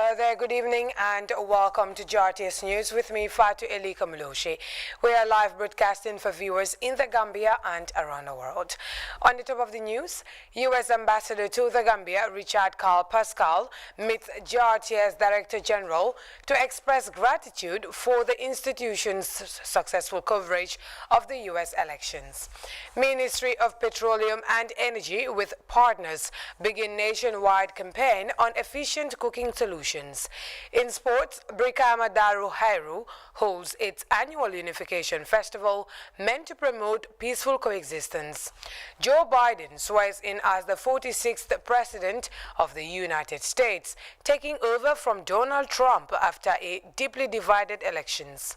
Hello there, good evening and welcome to GRTS News with me, Fatu Elika Muloshi. We are live broadcasting for viewers in the Gambia and around the world. On the top of the news, U.S. Ambassador to the Gambia, Richard Carl Pascal, meets GRTS Director General to express gratitude for the institution's successful coverage of the U.S. elections. Ministry of Petroleum and Energy with partners begin nationwide campaign on efficient cooking solutions. In sports, Brikama Daru Hairu holds its annual Unification Festival meant to promote peaceful coexistence. Joe Biden swears in as the 46th President of the United States, taking over from Donald Trump after a deeply divided elections.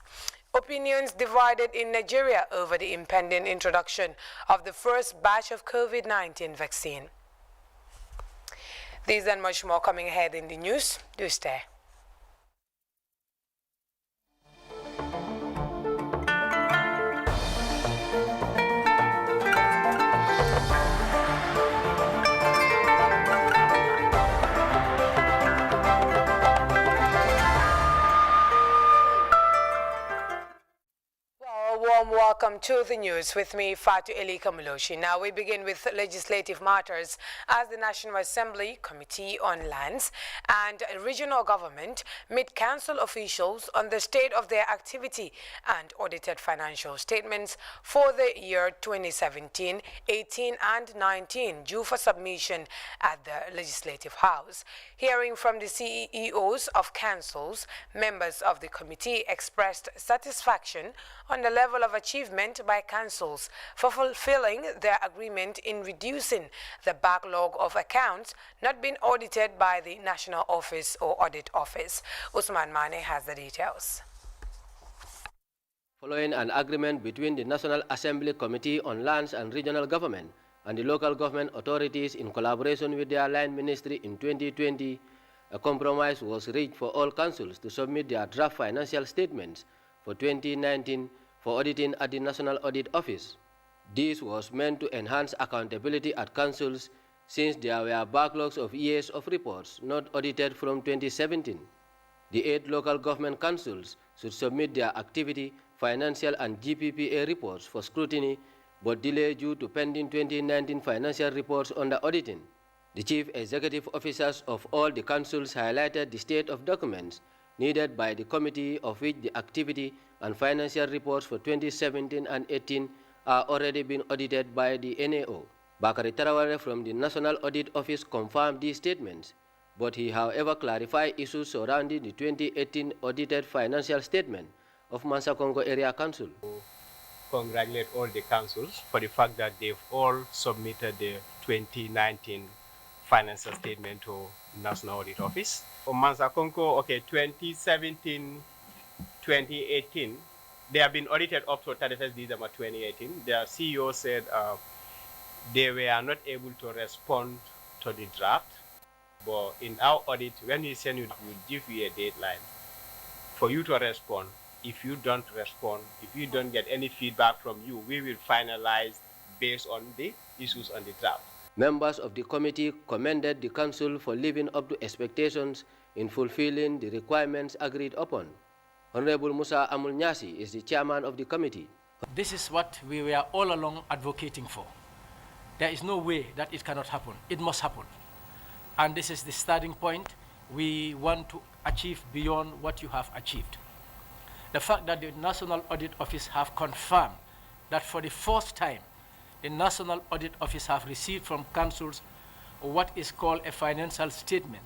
Opinions divided in Nigeria over the impending introduction of the first batch of COVID-19 vaccine. These and much more coming ahead in the news. Do stay. Warm welcome to the news with me, Fatu Elika Muloshi. Now we begin with legislative matters as the National Assembly Committee on Lands and Regional Government meet council officials on the state of their activity and audited financial statements for the year 2017, 18 and 19 due for submission at the Legislative House. Hearing from the CEOs of councils, members of the committee expressed satisfaction on the level of achievement by councils for fulfilling their agreement in reducing the backlog of accounts not being audited by the National Office or Audit Office. Usman Mane has the details. Following an agreement between the National Assembly Committee on Lands and Regional Government and the local government authorities in collaboration with their line ministry in 2020, a compromise was reached for all councils to submit their draft financial statements for 2019 for auditing at the National Audit Office. This was meant to enhance accountability at councils since there were backlogs of years of reports not audited from 2017. The 8 local government councils should submit their activity, financial and GPPA reports for scrutiny, but delayed due to pending 2019 financial reports under auditing. The chief executive officers of all the councils highlighted the state of documents needed by the committee, of which the activity and financial reports for 2017 and 18 are already being audited by the NAO. Bakari Tarawale from the National Audit Office confirmed these statements, but he however clarified issues surrounding the 2018 audited financial statement of Mansa Kongo Area Council. Congratulate all the councils for the fact that they've all submitted the 2019 financial statement to National Audit Office. For Mansa Kongo, okay, 2017, 2018, they have been audited up to 31st December 2018. Their CEO said they were not able to respond to the draft, but in our audit, when we send you, we give you a deadline for you to respond. If you don't respond, if you don't get any feedback from you, we will finalize based on the issues on the draft. Members of the committee commended the council for living up to expectations in fulfilling the requirements agreed upon. Honorable Musa Amul Nyasi is the chairman of the committee. This is what we were all along advocating for. There is no way that it cannot happen. It must happen. And this is the starting point. We want to achieve beyond what you have achieved. The fact that the National Audit Office have confirmed that for the first time, the National Audit Office have received from councils what is called a financial statement,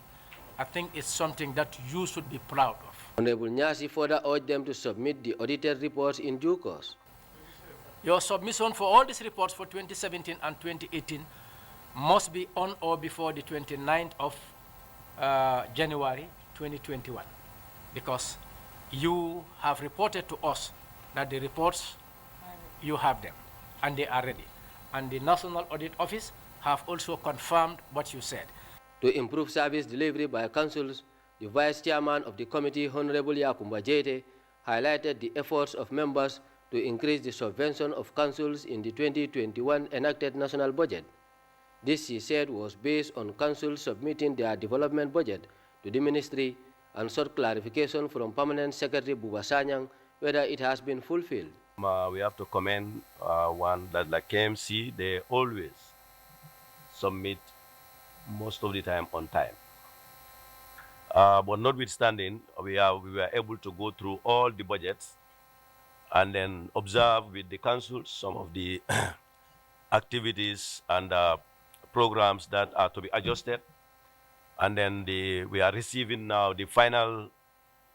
I think it's something that you should be proud of. Honorable Nyasi further urged them to submit the audited reports in due course. Your submission for all these reports for 2017 and 2018 must be on or before the 29th of January 2021, because you have reported to us that the reports, you have them, and they are ready. And the National Audit Office have also confirmed what you said. To improve service delivery by councils, the Vice Chairman of the committee, Honorable Yakumba Jete, highlighted the efforts of members to increase the subvention of councils in the 2021 enacted national budget. This, he said, was based on councils submitting their development budget to the ministry and sought clarification from Permanent Secretary Buba Sanyang whether it has been fulfilled. We have to commend one that like KMC, they always submit most of the time on time. But notwithstanding, we were able to go through all the budgets and then observe with the council some of the activities and programs that are to be adjusted. And then we are receiving now the final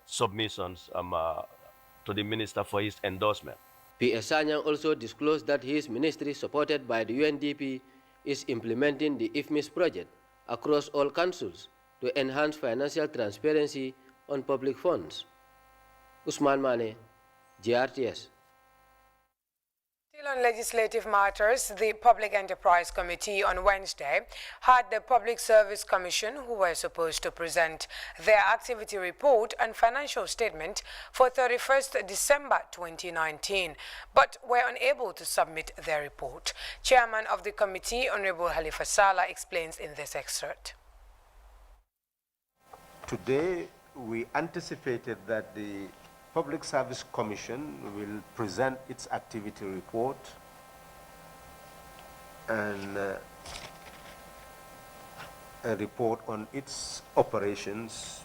submissions to the minister for his endorsement. PS Sanyang also disclosed that his ministry, supported by the UNDP, is implementing the IFMIS project across all councils to enhance financial transparency on public funds. Usman Mane, GRTS. Still on legislative matters, the Public Enterprise Committee on Wednesday had the Public Service Commission, who were supposed to present their activity report and financial statement for 31st December 2019, but were unable to submit their report. Chairman of the committee, Honorable Halifa Sallah, explains in this excerpt. Today, we anticipated that the Public Service Commission will present its activity report and a report on its operations,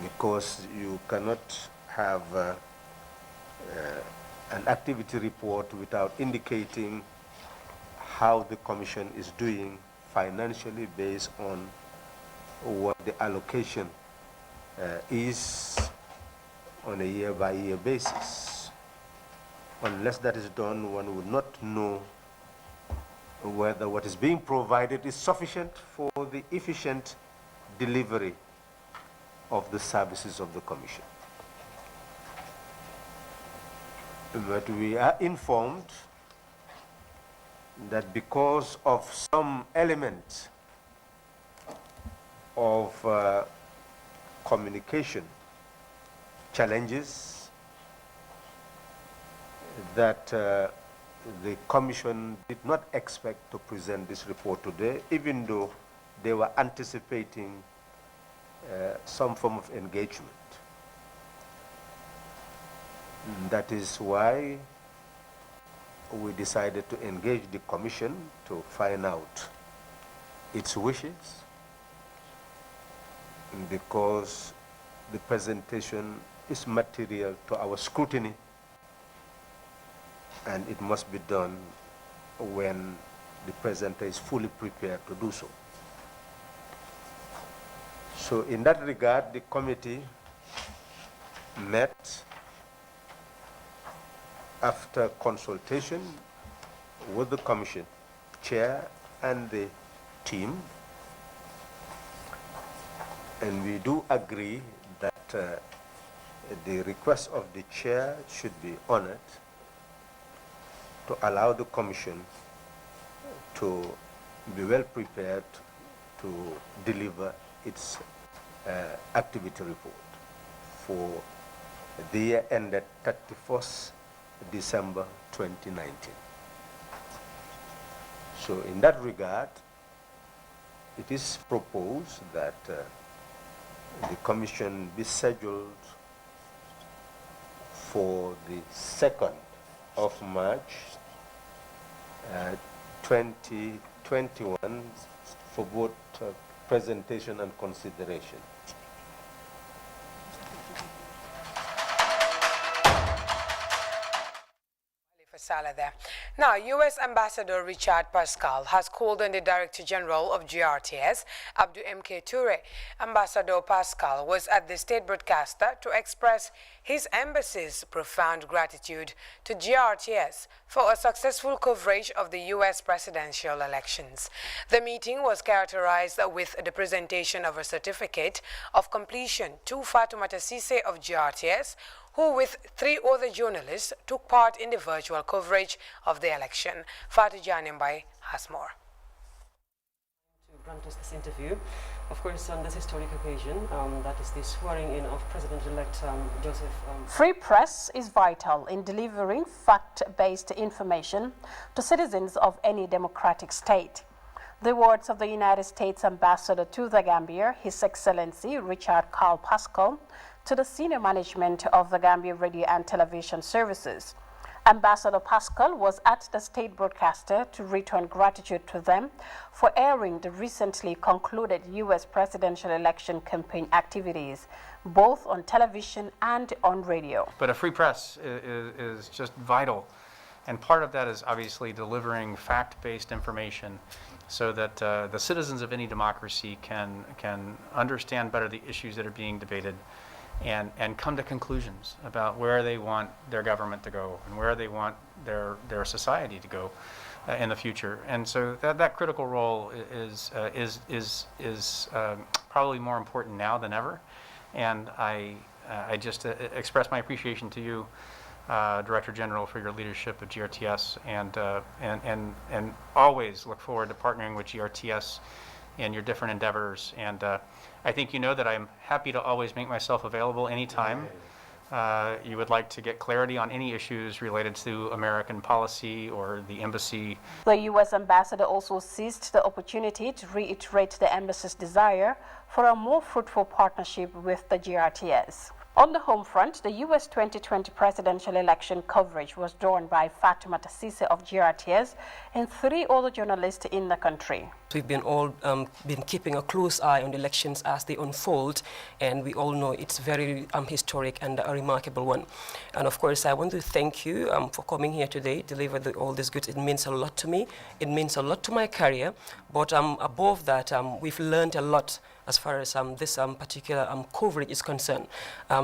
because you cannot have an activity report without indicating how the Commission is doing financially based on what the allocation is on a year-by-year basis. Unless that is done, one would not know whether what is being provided is sufficient for the efficient delivery of the services of the Commission. But we are informed that because of some element of communication challenges, that the Commission did not expect to present this report today, even though they were anticipating some form of engagement. That is why we decided to engage the Commission to find out its wishes, because the presentation is material to our scrutiny, and it must be done when the presenter is fully prepared to do so. So in that regard, the committee met after consultation with the Commission chair and the team, and we do agree that the request of the chair should be honored to allow the Commission to be well prepared to deliver its activity report for the year ended 31st December 2019. So in that regard, it is proposed that the Commission be scheduled for the 2nd of March 2021 for both presentation and consideration. Salah there. Now, U.S. Ambassador Richard Pascal has called on the Director General of GRTS, Abdou M.K. Toure. Ambassador Pascal was at the state broadcaster to express his embassy's profound gratitude to GRTS for a successful coverage of the U.S. presidential elections. The meeting was characterized with the presentation of a certificate of completion to Fatoumata Cissé of GRTS, who with 3 other journalists took part in the virtual coverage of the election. Fatou Janimbai has more. To grant us this interview, of course, on this historic occasion, that is the swearing-in of President-elect Joseph. Free press is vital in delivering fact-based information to citizens of any democratic state. The words of the United States Ambassador to the Gambia, His Excellency Richard Carl Pascal, to the senior management of the Gambia Radio and Television Services. Ambassador Pascal was at the state broadcaster to return gratitude to them for airing the recently concluded U.S. presidential election campaign activities, both on television and on radio. But a free press is just vital. And part of that is obviously delivering fact-based information so that the citizens of any democracy can understand better the issues that are being debated and come to conclusions about where they want their government to go and where they want their society to go in the future. And so that critical role is probably more important now than ever. And I just express my appreciation to you, Director General, for your leadership of GRTS, and always look forward to partnering with GRTS in your different endeavors. And I think you know that I'm happy to always make myself available anytime you would like to get clarity on any issues related to American policy or the embassy. The U.S. ambassador also seized the opportunity to reiterate the embassy's desire for a more fruitful partnership with the GRTS. On the home front, the U.S. 2020 presidential election coverage was drawn by Fatima Tassise of GRTS and 3 other journalists in the country. We've been all been keeping a close eye on the elections as they unfold, and we all know it's very historic and a remarkable one. And of course, I want to thank you for coming here today, deliver all this good. It means a lot to me. It means a lot to my career. But above that, we've learned a lot as far as this particular coverage is concerned.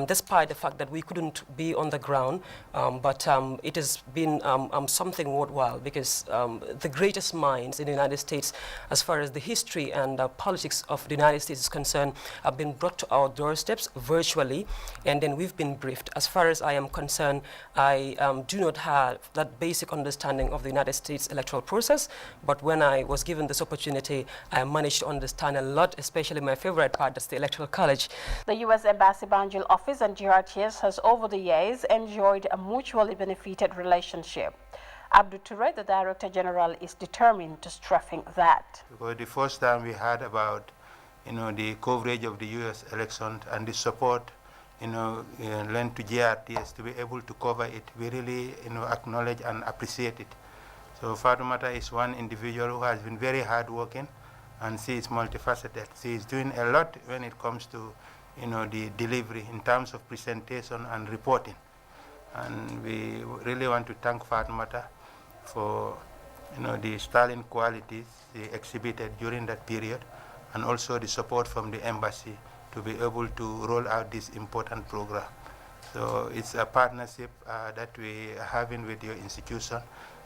Despite the fact that we couldn't be on the ground, but it has been something worthwhile, because the greatest minds in the United States, as far as the history and politics of the United States is concerned, have been brought to our doorsteps virtually, and then we've been briefed. As far as I am concerned, I do not have that basic understanding of the United States electoral process, but when I was given this opportunity, I managed to understand a lot, especially my favorite part, that's the Electoral College. The U.S. Embassy Banjul office and GRTS has over the years enjoyed a mutually benefited relationship. Abdul Toure, the Director General, is determined to strengthen that. Because the first time we heard about, the coverage of the U.S. election and the support, lent to GRTS to be able to cover it, we really, acknowledge and appreciate it. So Fatoumata is one individual who has been very hardworking, and she is multifaceted. She is doing a lot when it comes to, the delivery in terms of presentation and reporting. And we really want to thank Fatoumata for, the sterling qualities she exhibited during that period, and also the support from the embassy to be able to roll out this important program. So it's a partnership that we are having with your institution,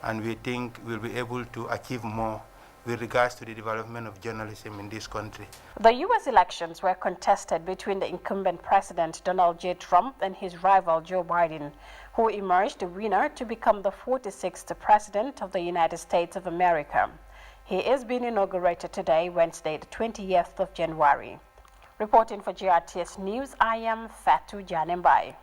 and we think we'll be able to achieve more with regards to the development of journalism in this country. The U.S. elections were contested between the incumbent President Donald J. Trump and his rival Joe Biden, who emerged the winner to become the 46th President of the United States of America. He is being inaugurated today, Wednesday, the 20th of January. Reporting for GRTS News, I am Fatu Janembai.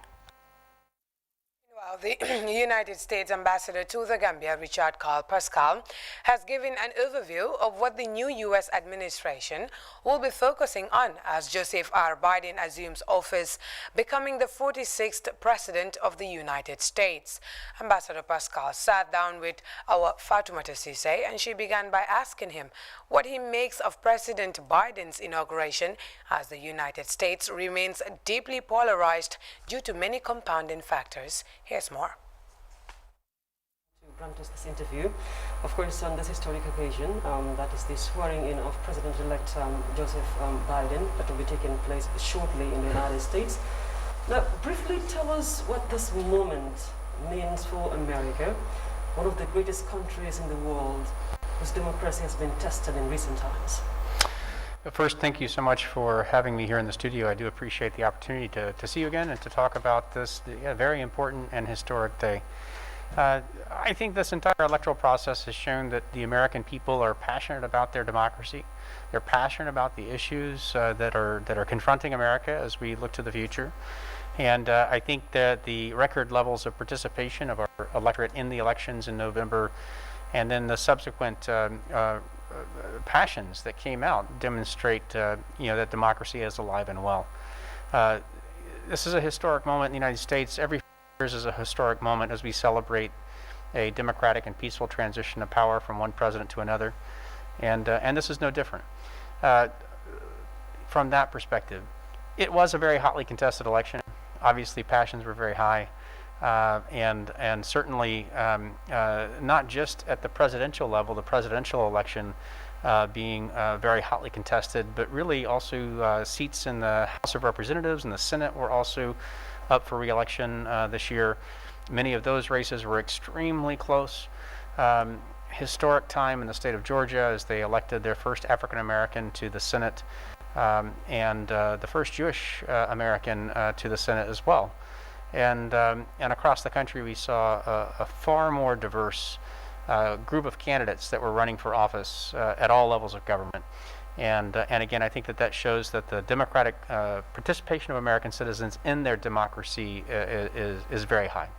Well, the United States Ambassador to the Gambia, Richard Carl Pascal, has given an overview of what the new U.S. administration will be focusing on as Joseph R. Biden assumes office, becoming the 46th President of the United States. Ambassador Pascal sat down with our Fatoumata Tassise, and she began by asking him what he makes of President Biden's inauguration, as the United States remains deeply polarized due to many compounding factors. Here's more. To grant us this interview, of course, on this historic occasion, that is the swearing-in of President-elect Joseph Biden, that will be taking place shortly in the United States. Now, briefly tell us what this moment means for America, one of the greatest countries in the world whose democracy has been tested in recent times. First, thank you so much for having me here in the studio. I do appreciate the opportunity to see you again and to talk about this very important and historic day. I think this entire electoral process has shown that the American people are passionate about their democracy. They're passionate about the issues that are confronting America as we look to the future. And I think that the record levels of participation of our electorate in the elections in November, and then the subsequent passions that came out demonstrate, that democracy is alive and well. This is a historic moment in the United States. Every 4 years is a historic moment as we celebrate a democratic and peaceful transition of power from one president to another, and this is no different. From that perspective, it was a very hotly contested election. Obviously, passions were very high, and certainly not just at the presidential level, the presidential election being very hotly contested, but really also seats in the House of Representatives and the Senate were also up for re-election this year. Many of those races were extremely close. Historic time in the state of Georgia as they elected their first African American to the Senate, and the first Jewish American to the Senate as well. And across the country we saw a far more diverse group of candidates that were running for office at all levels of government. And again, I think that shows that the democratic participation of American citizens in their democracy is very high.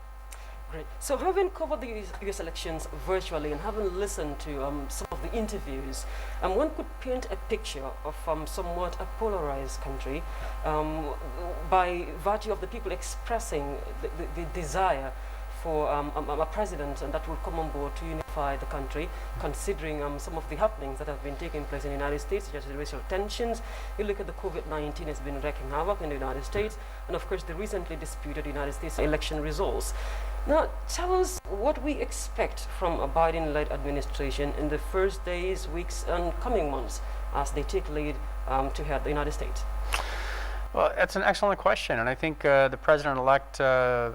Great. So having covered the US elections virtually and having listened to some of the interviews, one could paint a picture of somewhat a polarized country by virtue of the people expressing the desire for a president and that will come on board to unify the country, considering some of the happenings that have been taking place in the United States, such as the racial tensions. You look at the COVID-19 has been wreaking havoc in the United States, and of course the recently disputed United States election results. Now, tell us what we expect from a Biden-led administration in the first days, weeks, and coming months as they take lead to head the United States. Well, that's an excellent question, and I think the President-elect Joe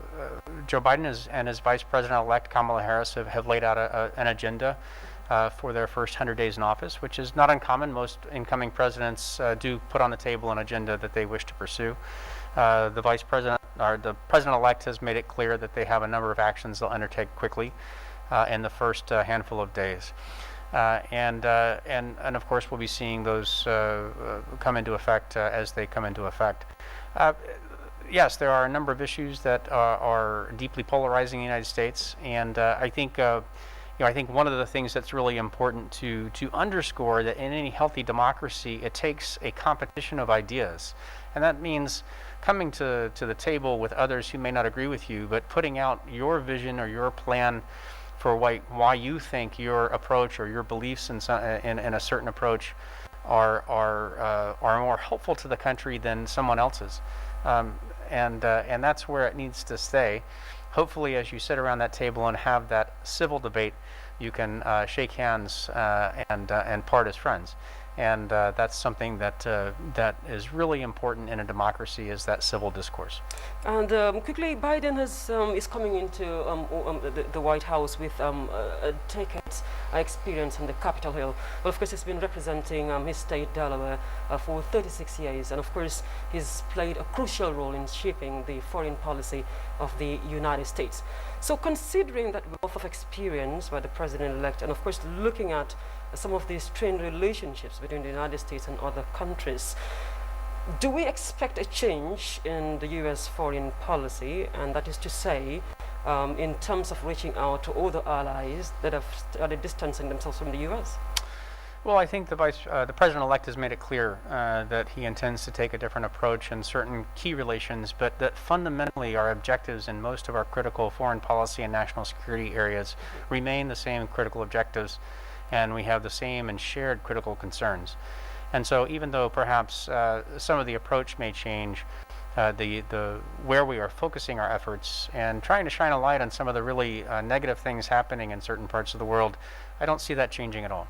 Biden and his Vice President-elect Kamala Harris have laid out an agenda for their first 100 days in office, which is not uncommon. Most incoming presidents do put on the table an agenda that they wish to pursue. The Vice President, or the President-elect, has made it clear that they have a number of actions they'll undertake quickly in the first handful of days. And of course we'll be seeing those come into effect as they come into effect. Yes, there are a number of issues that are deeply polarizing in the United States, and I think I think one of the things that's really important to underscore that in any healthy democracy it takes a competition of ideas, and that means coming to the table with others who may not agree with you, but putting out your vision or your plan for why you think your approach or your beliefs in a certain approach are more helpful to the country than someone else's, and that's where it needs to stay. Hopefully, as you sit around that table and have that civil debate, you can shake hands and part as friends. And that's something that is really important in a democracy, is that civil discourse. And quickly, Biden is coming into the White House with a decades experience on the Capitol Hill. Well, of course, he's been representing his state, Delaware, for 36 years. And of course, he's played a crucial role in shaping the foreign policy of the United States. So considering that wealth of experience by the president-elect, and of course, looking at some of these strained relationships between the United States and other countries, do we expect a change in the U.S. foreign policy, and that is to say, in terms of reaching out to other allies that have started distancing themselves from the U.S.? Well, I think the President-elect has made it clear that he intends to take a different approach in certain key relations, but that fundamentally our objectives in most of our critical foreign policy and national security areas remain the same critical objectives, and we have the same and shared critical concerns. And so even though perhaps some of the approach may change, where we are focusing our efforts and trying to shine a light on some of the really negative things happening in certain parts of the world, I don't see that changing at all.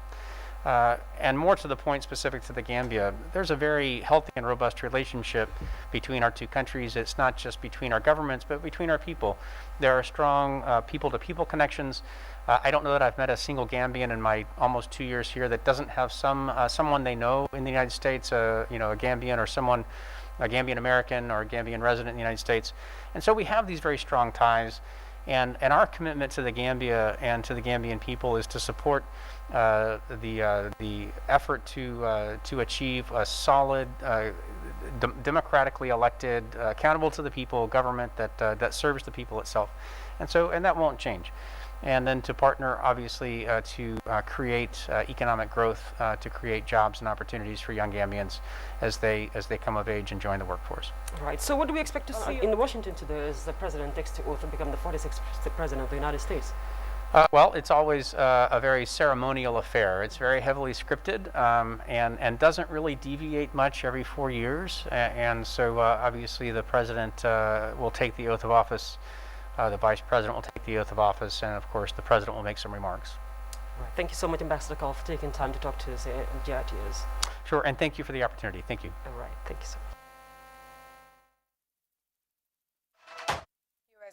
And more to the point specific to the Gambia, there's a very healthy and robust relationship between our two countries. It's not just between our governments, but between our people. There are strong people-to-people connections. I don't know that I've met a single Gambian in my almost 2 years here that doesn't have someone they know in the United States, a Gambian or someone, a Gambian American or a Gambian resident in the United States. And so we have these very strong ties. And our commitment to the Gambia and to the Gambian people is to support the effort to achieve a solid, democratically elected, accountable to the people government that serves the people itself, and that won't change. and then to partner, obviously, to create economic growth, to create jobs and opportunities for young Gambians as they come of age and join the workforce. Right. So what do we expect to see in Washington today as the president takes the oath to become the 46th president of the United States? Well, it's always a very ceremonial affair. It's very heavily scripted and doesn't really deviate much every 4 years. And so obviously the president will take the oath of office. The vice president will take the oath of office, and of course the president will make some remarks. Right. Thank you so much, Ambassador Call, for taking time to talk to us at GRTS. Sure, and thank you for the opportunity. Thank you. All right. Thank you so much.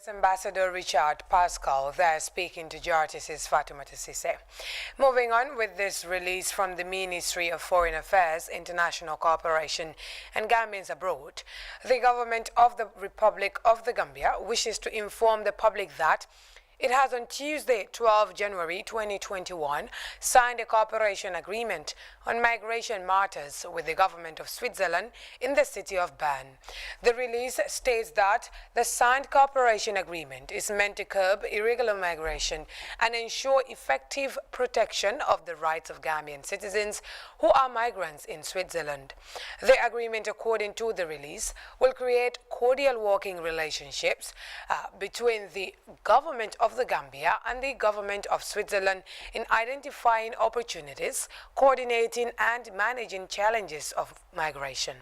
U.S. Ambassador Richard Pascal there speaking to GRTS's Fatoumata Sise. Moving on with this release from the Ministry of Foreign Affairs, International Cooperation and Gambians Abroad, the government of the Republic of the Gambia wishes to inform the public that it has on Tuesday, 12 January 2021, signed a cooperation agreement on migration matters with the government of Switzerland in the city of Bern. The release states that the signed cooperation agreement is meant to curb irregular migration and ensure effective protection of the rights of Gambian citizens who are migrants in Switzerland. The agreement, according to the release, will create cordial working relationships between the government of the Gambia and the government of Switzerland in identifying opportunities, coordinating and managing challenges of migration.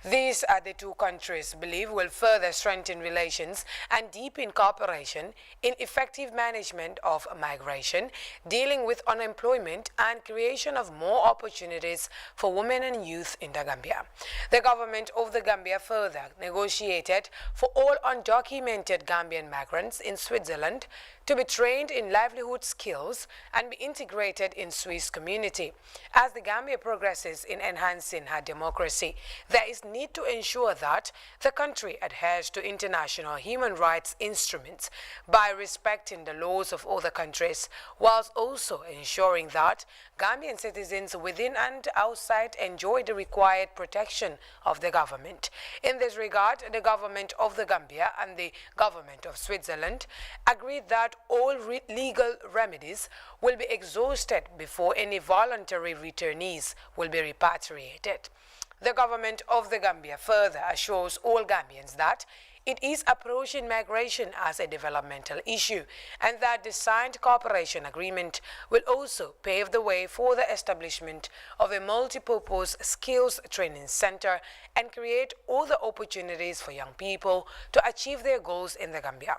These are the two countries believe will further strengthen relations and deepen cooperation in effective management of migration, dealing with unemployment and creation of more opportunities for women and youth in the Gambia. The government of the Gambia further negotiated for all undocumented Gambian migrants in Switzerland to be trained in livelihood skills and be integrated in Swiss community. As the Gambia progresses in enhancing her democracy, there is need to ensure that the country adheres to international human rights instruments by respecting the laws of other countries, whilst also ensuring that Gambian citizens within and outside enjoy the required protection of the government. In this regard, the government of the Gambia and the government of Switzerland agreed that all legal remedies will be exhausted before any voluntary returnees will be repatriated. The government of the Gambia further assures all Gambians that it is approaching migration as a developmental issue and that the signed cooperation agreement will also pave the way for the establishment of a multi-purpose skills training center and create all the opportunities for young people to achieve their goals in the Gambia.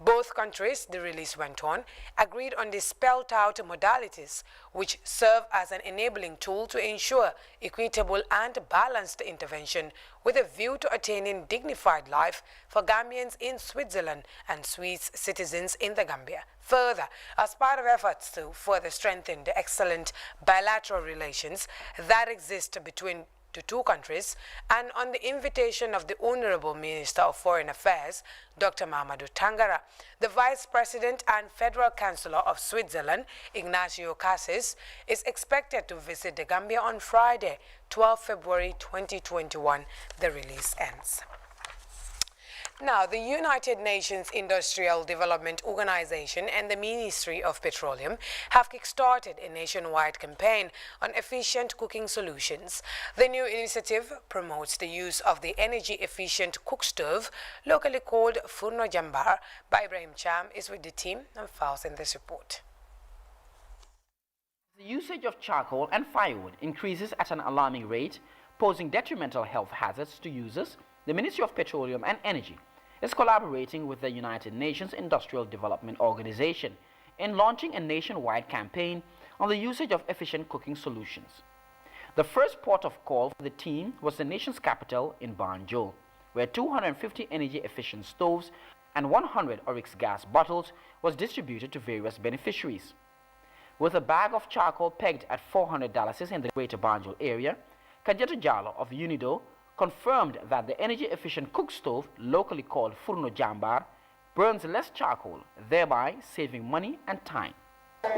Both countries, the release went on, agreed on the spelled out modalities which serve as an enabling tool to ensure equitable and balanced intervention with a view to attaining dignified life for Gambians in Switzerland and Swiss citizens in the Gambia. Further, as part of efforts to further strengthen the excellent bilateral relations that exist between the two countries, and on the invitation of the Honorable Minister of Foreign Affairs, Dr. Mamadou Tangara, the Vice President and Federal Chancellor of Switzerland, Ignacio Cassis, is expected to visit the Gambia on Friday, 12 February 2021. The release ends. Now, the United Nations Industrial Development Organization and the Ministry of Petroleum have kickstarted a nationwide campaign on efficient cooking solutions. The new initiative promotes the use of the energy-efficient cook stove, locally called Furno Jambar. By Ibrahim Cham is with the team and files in this report. The usage of charcoal and firewood increases at an alarming rate, posing detrimental health hazards to users. The Ministry of Petroleum and Energy is collaborating with the United Nations Industrial Development Organization in launching a nationwide campaign on the usage of efficient cooking solutions. The first port of call for the team was the nation's capital in Banjul, where 250 energy-efficient stoves and 100 Oryx gas bottles was distributed to various beneficiaries. With a bag of charcoal pegged at $400 in the Greater Banjul area, Kajatu Jallo of UNIDO confirmed that the energy-efficient cook stove, locally called Furno Jambar, burns less charcoal, thereby saving money and time.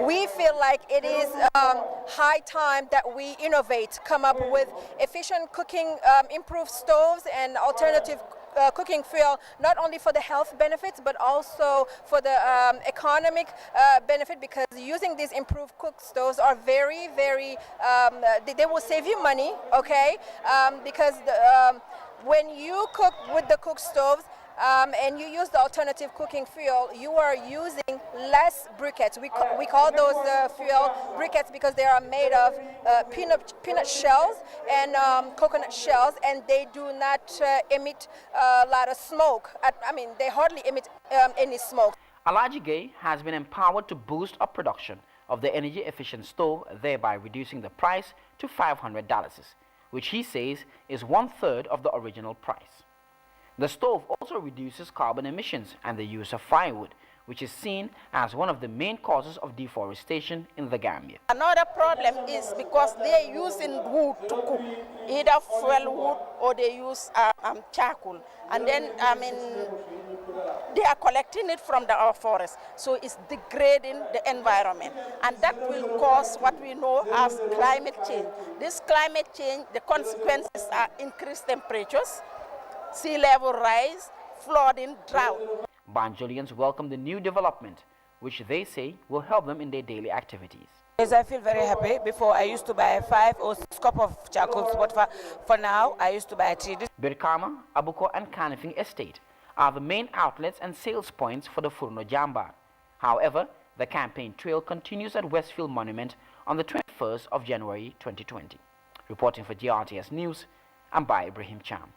We feel like it is high time that we innovate, come up with efficient cooking, improved stoves and alternative cooking fuel, not only for the health benefits, but also for the economic benefit, because using these improved cook stoves are very, very, they will save you money, okay? Because when you cook with the cook stoves, and you use the alternative cooking fuel, you are using less briquettes. We call those fuel briquettes because they are made of peanut shells and coconut shells, and they do not emit a lot of smoke. I mean, they hardly emit any smoke. Alaji Gay has been empowered to boost up production of the energy-efficient stove, thereby reducing the price to $500, which he says is 1/3 of the original price. The stove also reduces carbon emissions and the use of firewood, which is seen as one of the main causes of deforestation in the Gambia. Another problem is because they're using wood to cook, either fuel wood or they use charcoal. And then, they are collecting it from our forest, so it's degrading the environment. And that will cause what we know as climate change. This climate change, the consequences are increased temperatures, sea level rise, flooding, drought. Banjolians welcome the new development, which they say will help them in their daily activities. Yes, I feel very happy. Before I used to buy 5 or 6 cups of charcoal, but for now I used to buy 3. Birkama, Abuko and Kanifing Estate are the main outlets and sales points for the Furno Jamba. However, the campaign trail continues at Westfield Monument on the 21st of January 2020. Reporting for GRTS News, I'm by Ibrahim Cham.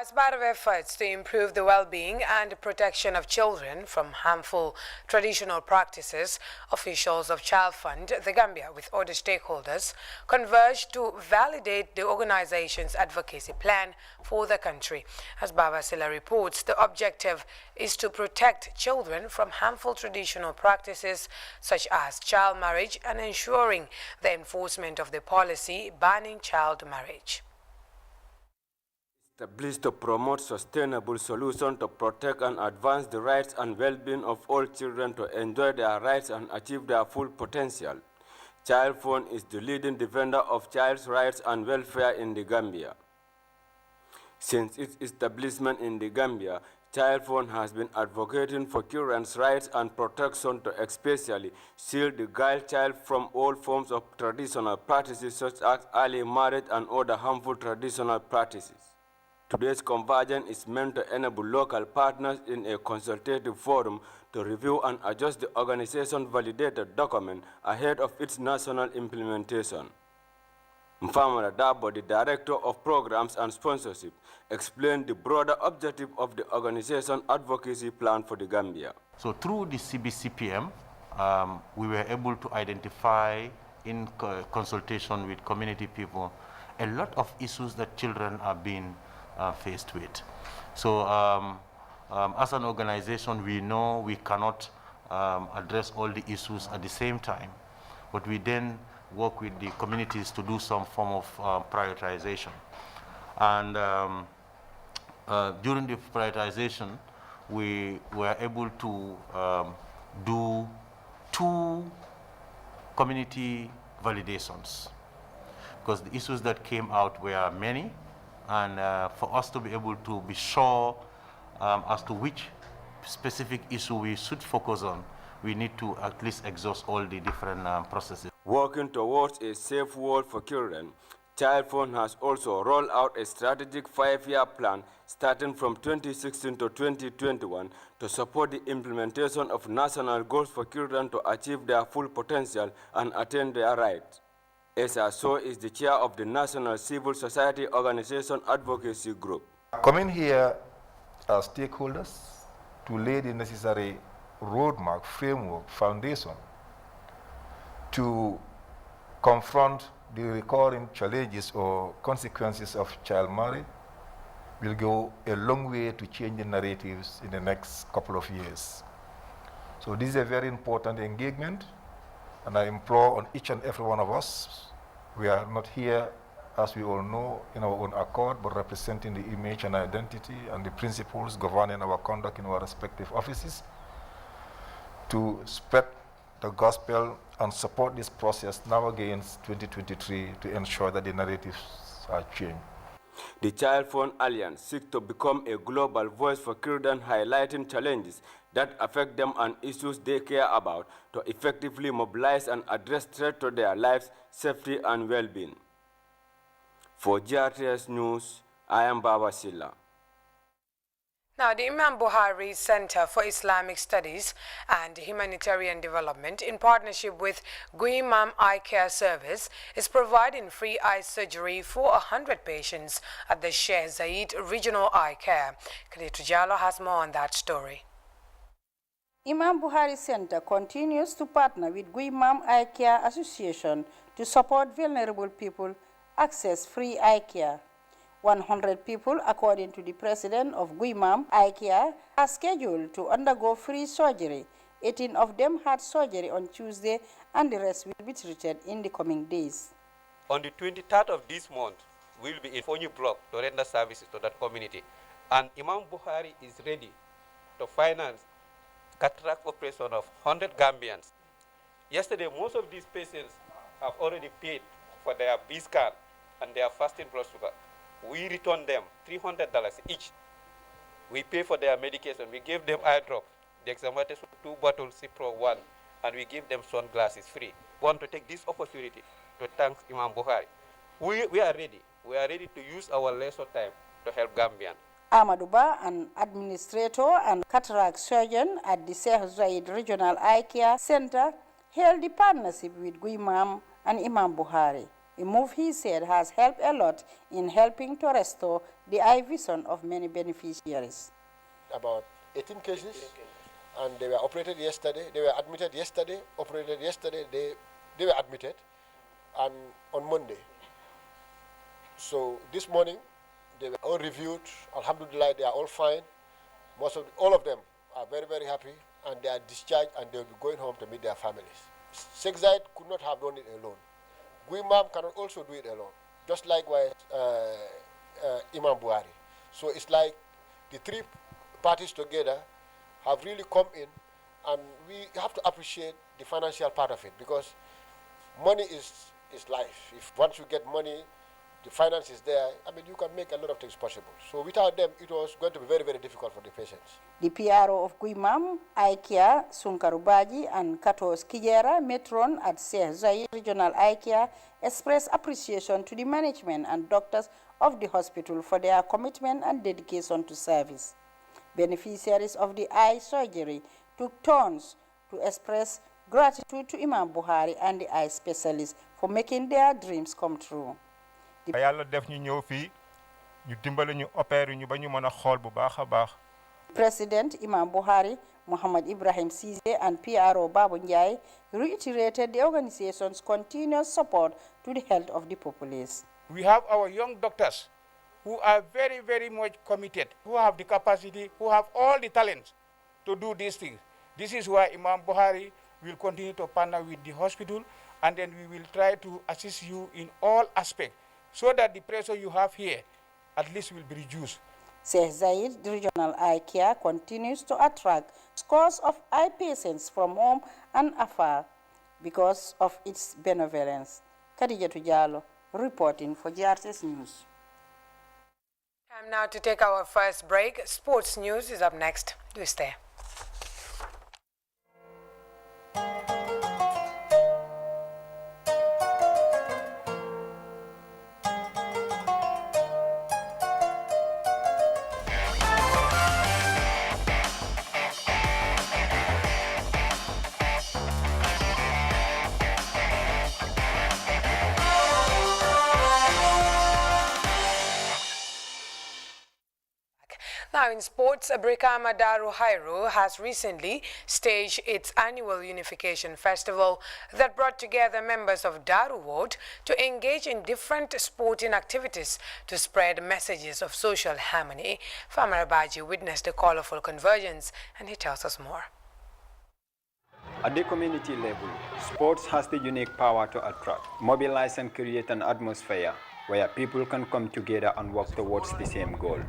As part of efforts to improve the well-being and protection of children from harmful traditional practices, officials of Child Fund, the Gambia, with other stakeholders, converged to validate the organization's advocacy plan for the country. As Baba Silla reports, the objective is to protect children from harmful traditional practices such as child marriage and ensuring the enforcement of the policy banning child marriage. Established to promote sustainable solutions to protect and advance the rights and well-being of all children to enjoy their rights and achieve their full potential. Child Fund is the leading defender of child's rights and welfare in the Gambia. Since its establishment in the Gambia, Child Fund has been advocating for children's rights and protection to especially shield the girl child from all forms of traditional practices such as early marriage and other harmful traditional practices. Today's convergence is meant to enable local partners in a consultative forum to review and adjust the organization-validated document ahead of its national implementation. Mfamara Dabo, the Director of Programs and Sponsorship, explained the broader objective of the organization advocacy plan for the Gambia. So through the CBCPM, we were able to identify in consultation with community people a lot of issues that children are being faced with. So as an organization, we know we cannot address all the issues at the same time, but we then work with the communities to do some form of prioritization. And during the prioritization, we were able to do 2 community validations, because the issues that came out were many, and for us to be able to be sure as to which specific issue we should focus on, we need to at least exhaust all the different processes. Working towards a safe world for children, Child Fund has also rolled out a strategic 5-year plan starting from 2016 to 2021 to support the implementation of national goals for children to achieve their full potential and attain their rights. Esa So is the chair of the National Civil Society Organization Advocacy Group. Coming here as stakeholders to lay the necessary roadmap, framework, foundation to confront the recurring challenges or consequences of child marriage will go a long way to change the narratives in the next couple of years. So this is a very important engagement, and I implore on each and every one of us, we are not here, as we all know, in our own accord, but representing the image and identity and the principles governing our conduct in our respective offices, to spread the gospel and support this process now against 2023 to ensure that the narratives are changed. The Child Phone Alliance seeks to become a global voice for children, highlighting challenges that affect them and issues they care about to effectively mobilize and address threats to their lives, safety, and well-being. For GRTS News, I am Baba Silla. Now, the Imam Buhari Center for Islamic Studies and Humanitarian Development, in partnership with Guimam Eye Care Service, is providing free eye surgery for 100 patients at the Sheikh Zayed Regional Eye Care. Khadija Jallo has more on that story. Imam Buhari Center continues to partner with Guimam Eye Care Association to support vulnerable people access free eye care. 100 people, according to the president of Guimam Eye Care, are scheduled to undergo free surgery. 18 of them had surgery on Tuesday, and the rest will be treated in the coming days. On the 23rd of this month, we will be in Fonyi block to render services to that community. And Imam Buhari is ready to finance cataract operation of 100 Gambians. Yesterday, most of these patients have already paid for their B-scan and their fasting blood sugar. We return them $300 each. We pay for their medication. We give them eye drops, the Dexamethasone 2 bottles, Cipro 1, and we give them sunglasses free. We want to take this opportunity to thank Imam Buhari. We are ready. We are ready to use our leisure time to help Gambians. Amaduba, an administrator and cataract surgeon at the Sheikh Zayed Regional Eye Care Center, held the partnership with Guimam and Imam Buhari. A move, he said, has helped a lot in helping to restore the eye vision of many beneficiaries. About 18 cases, and they were operated yesterday. They were admitted yesterday, operated yesterday. They were admitted, and on Monday. So this morning, they were all reviewed. Alhamdulillah, they are all fine. All of them are very, very happy, and they are discharged, and they will be going home to meet their families. Sheikh Zayed could not have done it alone. Guimam cannot also do it alone, just likewise Imam Buhari. So it's like the three parties together have really come in, and we have to appreciate the financial part of it, because money is life. If once you get money, the finance is there, I mean, you can make a lot of things possible. So without them, it was going to be very, very difficult for the patients. The PRO of Guimam, Eye Care, Sunkarubaji, and Katos Kijera, matron at Sheikh Zayed Regional Eye Care, expressed appreciation to the management and doctors of the hospital for their commitment and dedication to service. Beneficiaries of the eye surgery took turns to express gratitude to Imam Buhari and the eye specialists for making their dreams come true. President Imam Buhari, Muhammad Ibrahim Cisse, and PRO Babu Njai reiterated the organization's continuous support to the health of the populace. We have our young doctors who are very, very much committed, who have the capacity, who have all the talents to do these things. This is why Imam Buhari will continue to partner with the hospital, and then we will try to assist you in all aspects, so that the pressure you have here at least will be reduced. Sheikh Zayed Regional Eye Care continues to attract scores of eye patients from home and afar because of its benevolence. Khadija Jallo reporting for GRTS News. Time now to take our first break. Sports news is up next. Do stay. Now in sports, Brikama Daru Hairu has recently staged its annual Unification Festival that brought together members of Daru Ward to engage in different sporting activities to spread messages of social harmony. Farmer Baji witnessed the colorful convergence, and he tells us more. At the community level, sports has the unique power to attract, mobilize and create an atmosphere where people can come together and work towards the same goal.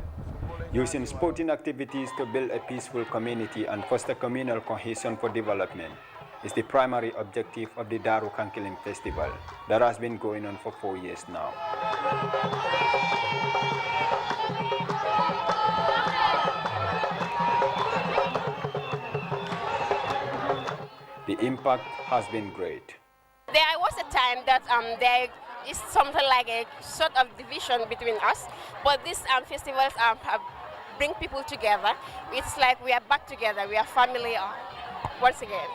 Using sporting activities to build a peaceful community and foster communal cohesion for development, is the primary objective of the Daru Kankiling Festival that has been going on for 4 years now. The impact has been great. There was a time that there is something like a sort of division between us, but these festivals bring people together. It's like we are back together, we are family once again.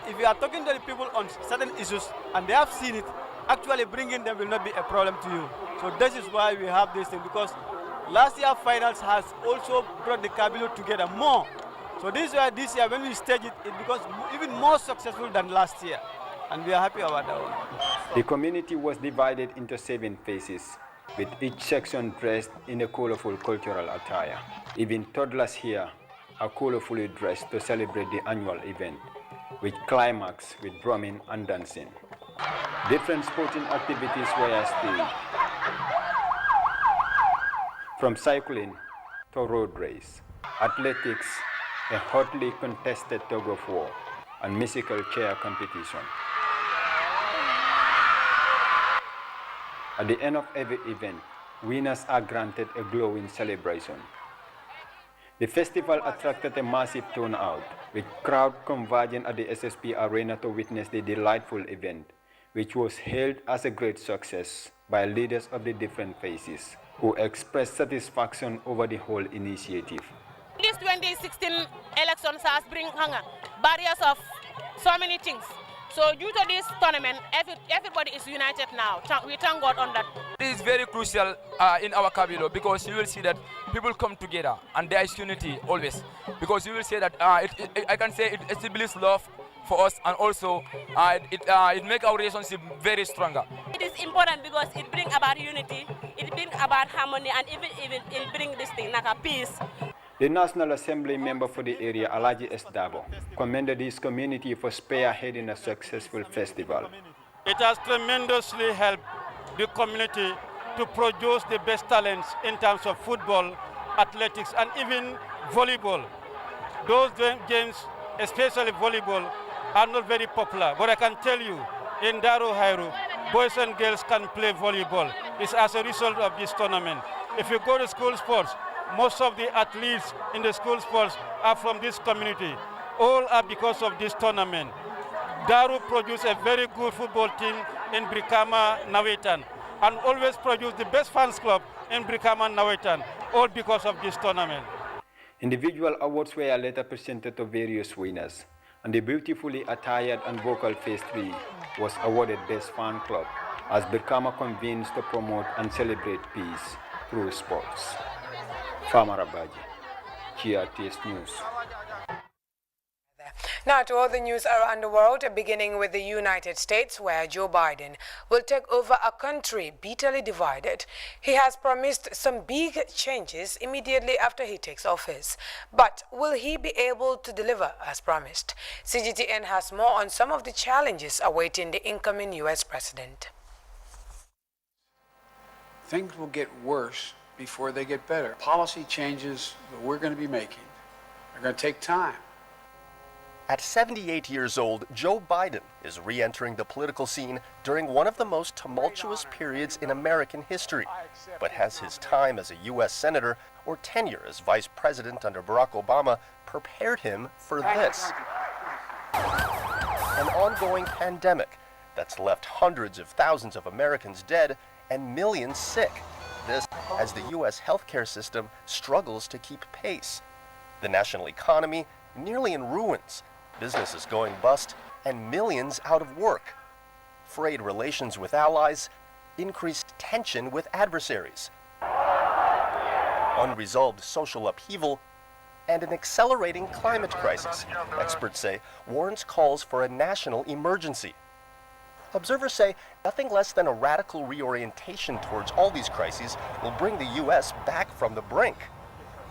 If you are talking to the people on certain issues and they have seen it, actually bringing them will not be a problem to you. So this is why we have this thing, because last year finals has also brought the Kabilo together more. So this is why this year when we stage it, it becomes even more successful than last year. And we are happy about that one. The community was divided into 7 phases, with each section dressed in a colorful cultural attire. Even toddlers here are colorfully dressed to celebrate the annual event, which climax with drumming and dancing. Different sporting activities were staged, from cycling to road race, athletics, a hotly contested tug of war, and musical chair competition. At the end of every event, winners are granted a glowing celebration. The festival attracted a massive turnout, with crowd converging at the SSP Arena to witness the delightful event, which was hailed as a great success by leaders of the different phases, who expressed satisfaction over the whole initiative. This 2016 elections has bring barriers of so many things. So due to this tournament, everybody is united now. We thank God on that. This is very crucial in our Kabilo, because you will see that people come together and there is unity always. Because you will see that I can say it establishes love for us, and also it makes our relationship very stronger. It is important because it brings about unity, it brings about harmony, and even it brings this thing like a peace. The National Assembly member for the area, Alaji S. Dabo, commended his community for spearheading a successful festival. It has tremendously helped the community to produce the best talents in terms of football, athletics, and even volleyball. Those games, especially volleyball, are not very popular, but I can tell you, in Daru Hairu, boys and girls can play volleyball. It's as a result of this tournament. If you go to school sports, most of the athletes in the school sports are from this community. All are because of this tournament. Daru produced a very good football team in Brikama, Nawetan, and always produced the best fans club in Brikama, Nawetan, all because of this tournament. Individual awards were later presented to various winners, and the beautifully attired and vocal Phase 3 was awarded Best Fan Club, as Brikama convenes to promote and celebrate peace through sports. Famara Baji, GRTS News. Now to all the news around the world, beginning with the United States, where Joe Biden will take over a country bitterly divided. He has promised some big changes immediately after he takes office. But will he be able to deliver as promised? CGTN has more on some of the challenges awaiting the incoming U.S. president. Things will get worse before they get better. Policy changes that we're going to be making are going to take time. At 78 years old, Joe Biden is re-entering the political scene during one of the most tumultuous periods in American history, but has his time as a U.S. Senator or tenure as Vice President under Barack Obama prepared him for this? An ongoing pandemic that's left hundreds of thousands of Americans dead and millions sick. This as the U.S. healthcare system struggles to keep pace. The national economy nearly in ruins, businesses going bust, and millions out of work. Frayed relations with allies, increased tension with adversaries, unresolved social upheaval, and an accelerating climate crisis, experts say, warrants calls for a national emergency. Observers say nothing less than a radical reorientation towards all these crises will bring the U.S. back from the brink.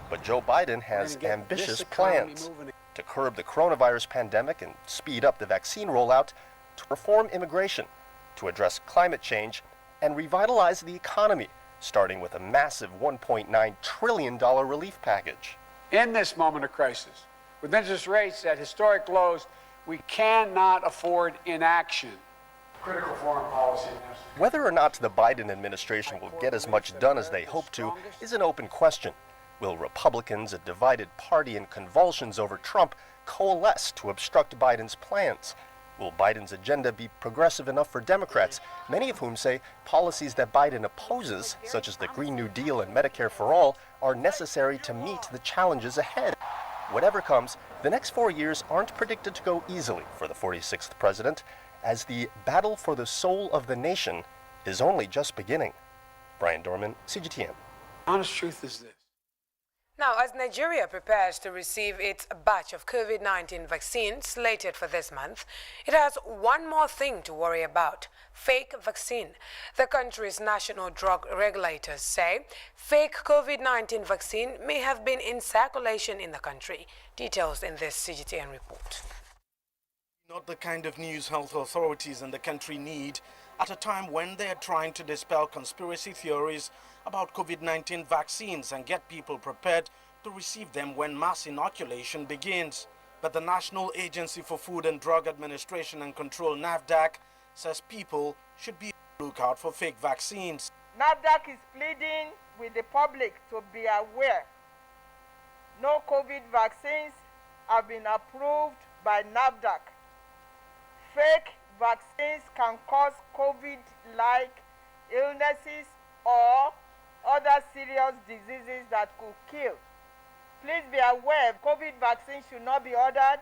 But Joe Biden has ambitious plans to curb the coronavirus pandemic and speed up the vaccine rollout, to reform immigration, to address climate change, and revitalize the economy, starting with a massive $1.9 trillion relief package. In this moment of crisis, with interest rates at historic lows, We cannot afford inaction. Critical foreign policy. Whether or not the Biden administration will get as much done as they hope to is an open question. Will Republicans, a divided party in convulsions over Trump, coalesce to obstruct Biden's plans? Will Biden's agenda be progressive enough for Democrats, many of whom say policies that Biden opposes, such as the Green New Deal and Medicare for All, are necessary to meet the challenges ahead? Whatever comes, the next 4 years aren't predicted to go easily for the 46th president, as the battle for the soul of the nation is only just beginning. Brian Dorman, CGTN. Honest truth is this. Now, as Nigeria prepares to receive its batch of COVID-19 vaccines slated for this month, it has one more thing to worry about: fake vaccine. The country's national drug regulators say fake COVID-19 vaccine may have been in circulation in the country. Details in this CGTN report. Not the kind of news health authorities in the country need at a time when they are trying to dispel conspiracy theories about COVID-19 vaccines and get people prepared to receive them when mass inoculation begins. But the National Agency for Food and Drug Administration and Control, NAFDAC, says people should be on the lookout for fake vaccines. NAFDAC is pleading with the public to be aware. No COVID vaccines have been approved by NAFDAC. Fake vaccines can cause COVID-like illnesses or other serious diseases that could kill. Please be aware, COVID vaccines should not be ordered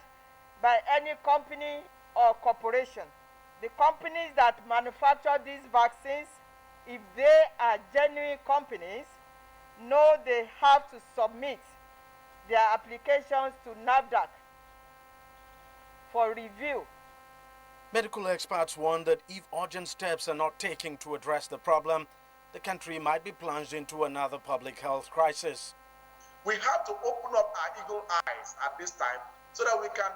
by any company or corporation. The companies that manufacture these vaccines, if they are genuine companies, know they have to submit their applications to NAFDAC for review. Medical experts warn that if urgent steps are not taken to address the problem, the country might be plunged into another public health crisis. We have to open up our eagle eyes at this time so that we can,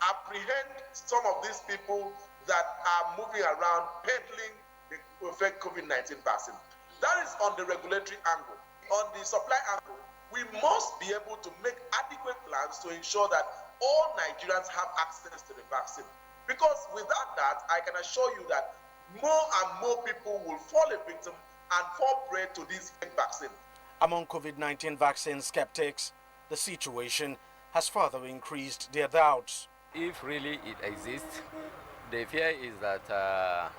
apprehend some of these people that are moving around peddling the fake COVID-19 vaccine. That is on the regulatory angle. On the supply angle, we must be able to make adequate plans to ensure that all Nigerians have access to the vaccine. Because without that, I can assure you that more and more people will fall a victim and fall prey to this fake vaccine. Among COVID-19 vaccine skeptics, the situation has further increased their doubts. If really it exists, the fear is that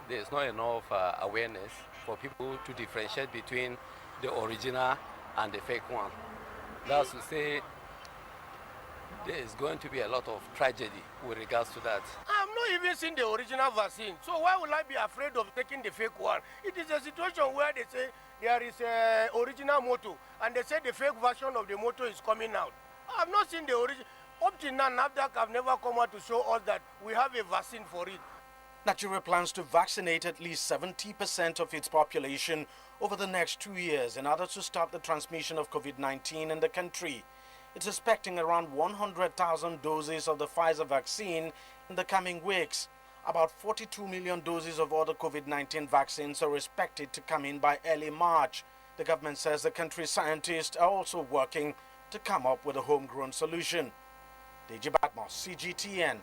there is not enough awareness for people to differentiate between the original and the fake one. That's to say, there is going to be a lot of tragedy with regards to that. I'm not even seeing the original vaccine, so why would I be afraid of taking the fake one? It is a situation where they say there is an original motto, and they say the fake version of the motto is coming out. I've not seen the original. Up to now, NAFDAC have never come out to show us that we have a vaccine for it. Nigeria plans to vaccinate at least 70% of its population over the next 2 years in order to stop the transmission of COVID-19 in the country. It's expecting around 100,000 doses of the Pfizer vaccine in the coming weeks. About 42 million doses of other COVID-19 vaccines are expected to come in by early March. The government says the country's scientists are also working to come up with a homegrown solution. Deji Badmos, CGTN,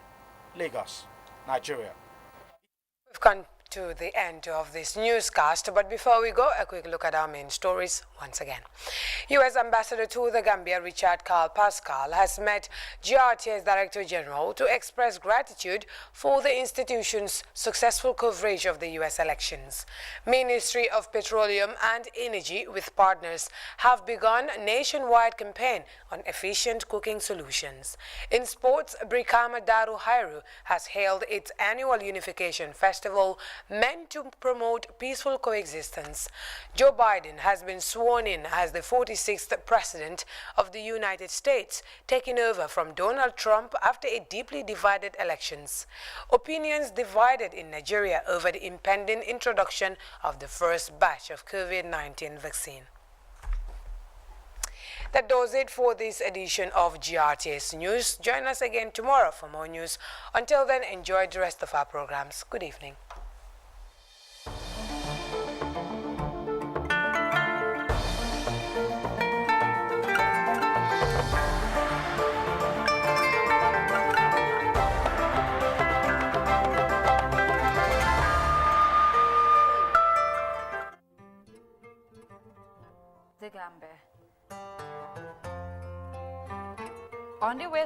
Lagos, Nigeria. We've come to the end of this newscast, but before we go, a quick look at our main stories once again. U.S. Ambassador to the Gambia, Richard Carl Pascal, has met GRTS Director General to express gratitude for the institution's successful coverage of the U.S. elections. Ministry of Petroleum and Energy with partners have begun a nationwide campaign on efficient cooking solutions. In sports, Brikama Daru Hairu has held its annual Unification Festival meant to promote peaceful coexistence. Joe Biden has been sworn in as the 46th President of the United States, taking over from Donald Trump after a deeply divided elections. Opinions divided in Nigeria over the impending introduction of the first batch of COVID-19 vaccine. That does it for this edition of GRTS News. Join us again tomorrow for more news. Until then, enjoy the rest of our programs. Good evening. on the west